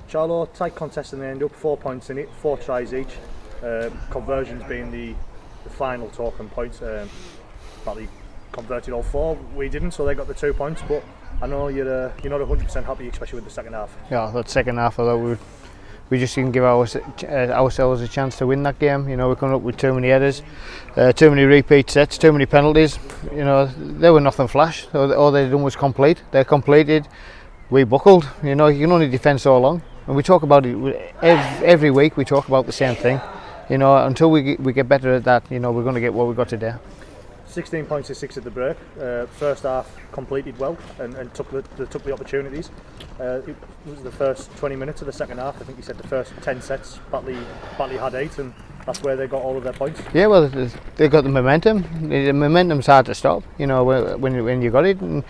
Charlo, tight contest in the end, up 4 points in it, 4 tries each. Conversions being the final talking point. Batley converted all 4, we didn't, so they got the 2 points. But I know you're not 100% happy, especially with the second half. Yeah, that second half, I thought we just didn't give ourselves a chance to win that game. You know, we're coming up with too many headers, too many repeat sets, too many penalties. You know, they were nothing flash. All they done was complete. They completed. We buckled. You know, you can only defend so long. And we talk about it every week. We talk about the same thing. You know, until we get better at that, you know, we're going to get what we got today. 16 points to 6 at the break. First half completed well and took the opportunities. It was the first 20 minutes of the second half. I think you said the first 10 sets Batley had 8, and that's where they got all of their points. Yeah, well, they got the momentum. The momentum's hard to stop. You know, when you got it. And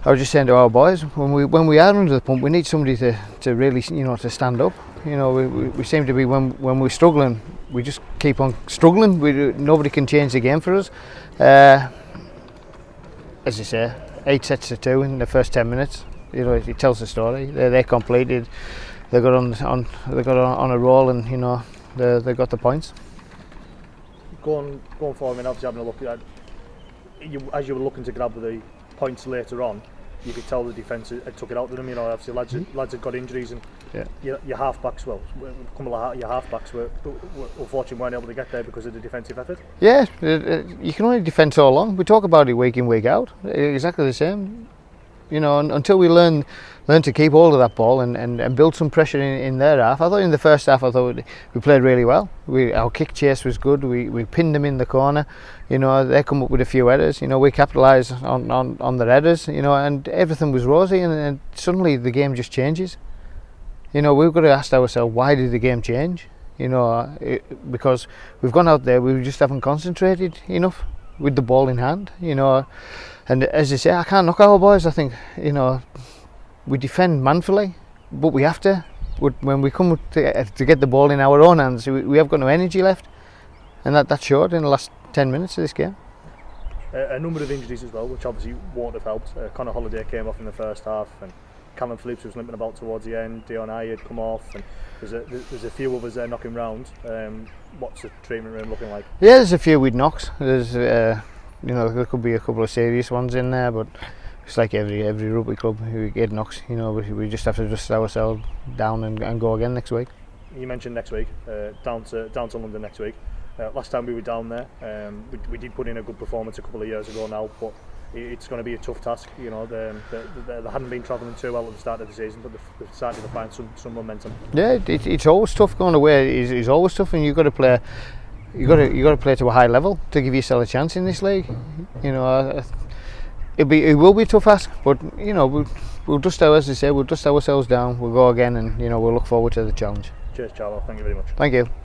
I was just saying to our boys, when we are under the pump, we need somebody to really, you know, to stand up. You know, we seem to be when we're struggling, we just keep on struggling. Nobody can change the game for us. As you say, 8 sets to 2 in the first 10 minutes. You know, it tells the story. They completed. They got on a roll, and you know, they got the points. Going forward, I mean, obviously having a look at as you were looking to grab the points later on, you could tell the defence had took it out of them. You know, obviously lads had got injuries, and your half-backs, well, your half-backs were unfortunately weren't able to get there because of the defensive effort. Yeah, you can only defend so long. We talk about it week in, week out. Exactly the same. You know, until we learn to keep hold of that ball and build some pressure in their half. I thought in the first half, we played really well. Our kick chase was good. We pinned them in the corner. You know, they come up with a few headers. You know, we capitalised on their headers. You know, and everything was rosy. And suddenly the game just changes. You know, we've got to ask ourselves, why did the game change? You know, because we've gone out there, we just haven't concentrated enough with the ball in hand. You know. And as I say, I can't knock our boys. I think, you know, we defend manfully, but we have to. When we come to get the ball in our own hands, we have got no energy left, and that showed in the last 10 minutes of this game. A number of injuries as well, which obviously won't have helped. Connor Holliday came off in the first half, and Callum Phillips was limping about towards the end. Dion I had come off, and there's a few others there knocking round. What's the treatment room looking like? Yeah, there's a few we'd knocks. There's you know, there could be a couple of serious ones in there, but it's like every rugby club who get knocks. You know, we just have to dust ourselves down and go again next week. You mentioned next week, down to London next week. Last time we were down there, we did put in a good performance a couple of years ago now, but it's going to be a tough task. You know, they hadn't been travelling too well at the start of the season, but they've started to find some momentum. Yeah, it's always tough going away. It's always tough, and you've got to play. You got to play to a high level to give yourself a chance in this league. You know, it will be a tough ask, but you know, we'll dust ourselves down. We'll go again, and you know, we'll look forward to the challenge. Cheers, Charlo. Thank you very much. Thank you.